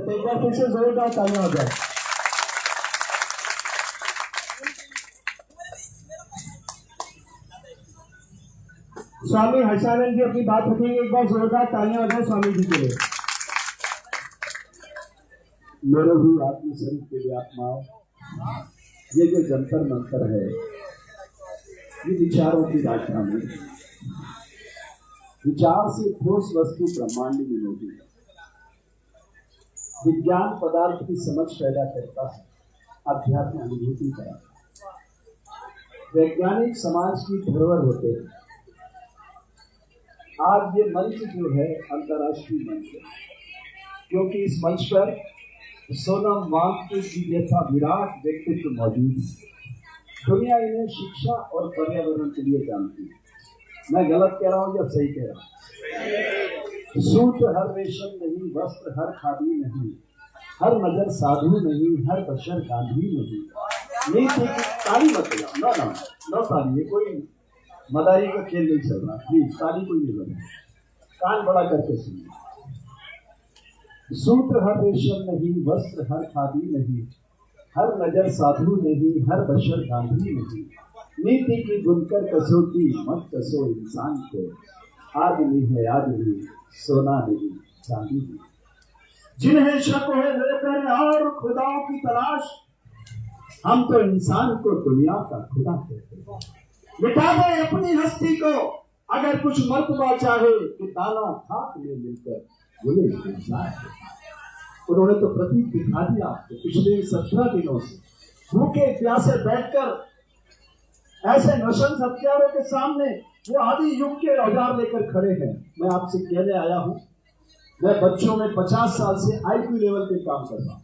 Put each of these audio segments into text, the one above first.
सकते। एक बार फिर से जोरदार तालियां हो जाए। स्वामी हर्षानंद जी अपनी बात रखेंगे, एक बार जोरदार तालियां हो जाए स्वामी जी के लिए। मेरे भी आत्म शरीर के लिए आत्माओं, ये जो जंतर मंतर है, ये विचारों की राजधानी है। विचार से ठोस वस्तु ब्रह्मांड में मौजूद है। विज्ञान पदार्थ की समझ पैदा करता है, अध्यात्म अनुभूति कराता है। वैज्ञानिक समाज की धरोहर होते हैं। आज ये मंच जो है अंतर्राष्ट्रीय मंच है, क्योंकि इस मंच पर सोनम वांगचुक जी जैसा विराट व्यक्तित्व मौजूद है। दुनिया इन्हें शिक्षा और पर्यावरण के लिए जानती है। मैं गलत कह रहा हूँ या सही कह रहा हूँ? सूट हर रेशम नहीं, वस्त्र हर खादी नहीं, हर नजर साधु नहीं, हर बशर गांधी नहीं। नहीं ठीक, ताली मत बजाओ, ना ताली, ये कोई मदारी का खेल नहीं चल रहा। प्लीज ताली कोई नहीं बजा, कान बड़ा करके सुनिए। सूत्र हर रेशम नहीं, वस्त्र हर खादी नहीं, हर नजर साधु नहीं, हर बशर गांधी नहीं। नीति की बुनकर कसौटी मत कसो इंसान को, आदमी है आदमी, सोना नहीं चांदी नहीं। जिन्हें शक है लेकर और खुदाओं की तलाश, हम तो इंसान को दुनिया का खुदा कहते हैं। मिटा दे अपनी हस्ती को, अगर कुछ मर्तबा चाहे कि दाना खाक में मिलकर बोले इंसान। उन्होंने तो प्रतीक दिखा दिया कि पिछले 17 दिनों से भूखे प्यासे बैठकर ऐसे नशल हथियारों के सामने वो आदि युग के औजार लेकर खड़े हैं। मैं आपसे कहने आया हूं, मैं बच्चों में 50 साल से IQ लेवल पे काम कर रहा हूं।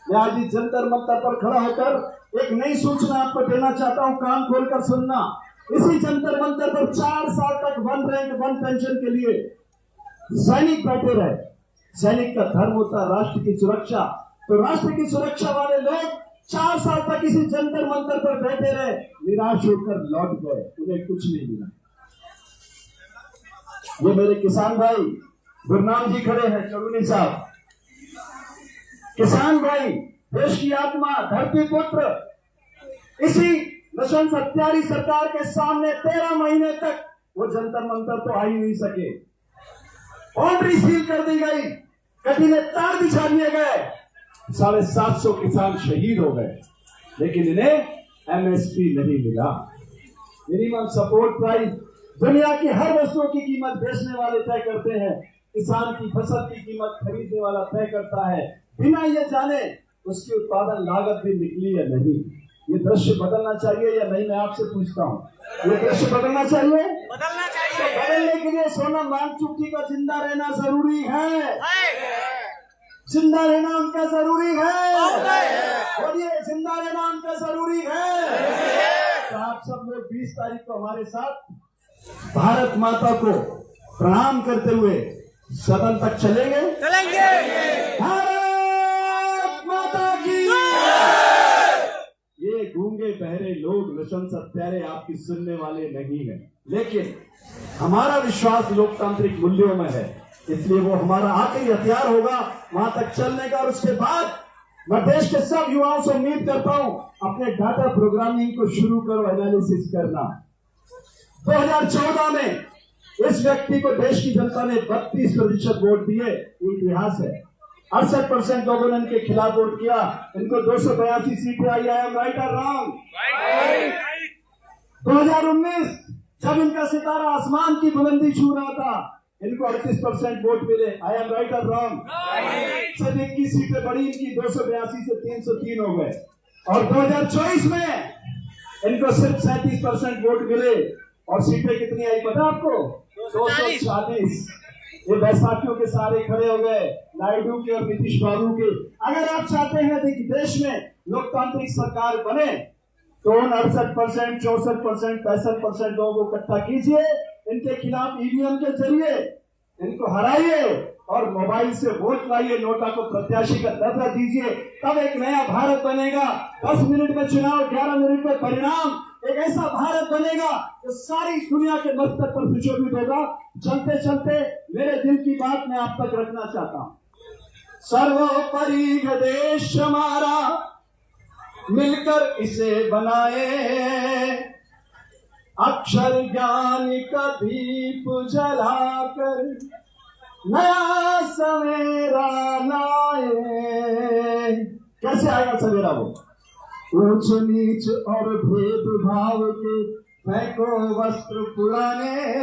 मैं आज इस जंतर मंतर पर खड़ा होकर एक नई सूचना आपको देना चाहता हूं, कान खोलकर सुनना। इसी जंतर मंतर पर 4 साल तक 1 रैंक 1 पेंशन के लिए सैनिक बैठे रहे। सैनिक का धर्म होता है राष्ट्र की सुरक्षा, तो राष्ट्र की सुरक्षा वाले लोग 4 साल तक इसी जंतर मंतर पर बैठे रहे, निराश होकर लौट गए, उन्हें कुछ नहीं मिला। ये मेरे किसान भाई गुरनाम जी खड़े हैं, चरुनी साहब, किसान भाई, देश की आत्मा, धरती पुत्र, इसी नशल हत्यारी सरकार के सामने 13 महीने तक वो जंतर मंतर तो आ ही नहीं सके। बाउंड्री सील कर दी गई, कटीले तार बिछा दिए गए, 750 किसान शहीद हो गए, लेकिन इन्हें MSP नहीं मिला। मिनिमम सपोर्ट प्राइस दुनिया की हर वस्तुओं की कीमत बेचने वाले तय करते हैं, किसान की फसल की कीमत खरीदने वाला तय करता है, बिना ये जाने उसकी उत्पादन लागत भी निकली या नहीं। ये दृश्य बदलना चाहिए या नहीं, मैं आपसे पूछता हूँ, ये दृश्य बदलना चाहिए? बदलना चाहिए। तो बदलने के लिए सोनम वांगचुक जी का जिंदा रहना जरूरी है। जिंदा रहना उनका जरूरी है। और ये जिंदा रहना उनका जरूरी है। तो आप सब लोग 20 तारीख को हमारे साथ भारत माता को प्रणाम करते हुए सदन तक चलेंगे। भारत माता की। ये गूंगे बहरे लोग नशल हत्यारे आपकी सुनने वाले नहीं है, लेकिन हमारा विश्वास लोकतांत्रिक मूल्यों में है, इसलिए वो हमारा आखिरी हथियार होगा वहां तक चलने का। और उसके बाद मैं देश के सब युवाओं से उम्मीद करता हूं, अपने डाटा प्रोग्रामिंग को शुरू करो, एनालिसिस करना। 2014 में इस व्यक्ति को देश की जनता ने 32% वोट दिए, इतिहास है। 68% लोगों ने इनके खिलाफ वोट किया, इनको 282 सीटें आई। आई एम राइट और रॉन्ग? 2019 जब इनका सितारा आसमान की बुलंदी छू रहा था, इनको 38% वोट मिले। आई एम राइट और रॉन्ग? सिर्फ 21 सीटें बढ़ी इनकी, 282 से 303 हो गए। और 2024 में इनको सिर्फ 37% वोट मिले, और सीटें कितनी आई पता आपको? 240। ये बैसाखियों के सारे खड़े हो गए, नायडू के और नीतीश बाबू के। अगर आप चाहते हैं कि देश में लोकतांत्रिक सरकार बने, तो 68%, 64%, 65% लोगों को इकट्ठा कीजिए, इनके खिलाफ EVM के जरिए इनको हराइए और मोबाइल से वोट लाइए, नोटा को प्रत्याशी का दर्जा दीजिए, तब एक नया भारत बनेगा। 10 मिनट में चुनाव, 11 मिनट में परिणाम, एक ऐसा भारत बनेगा जो सारी दुनिया के मस्तक पर सुशोभित होगा। चलते चलते मेरे दिल की बात मैं आप तक रखना चाहता हूँ। सर्वोपरि है देश हमारा, मिलकर इसे बनाए, अक्षर ज्ञान का दीप जलाकर नया सवेरा लाए। कैसे आएगा सवेरा वो? ऊंच नीच और भेदभाव के फेंको वस्त्र पुराने,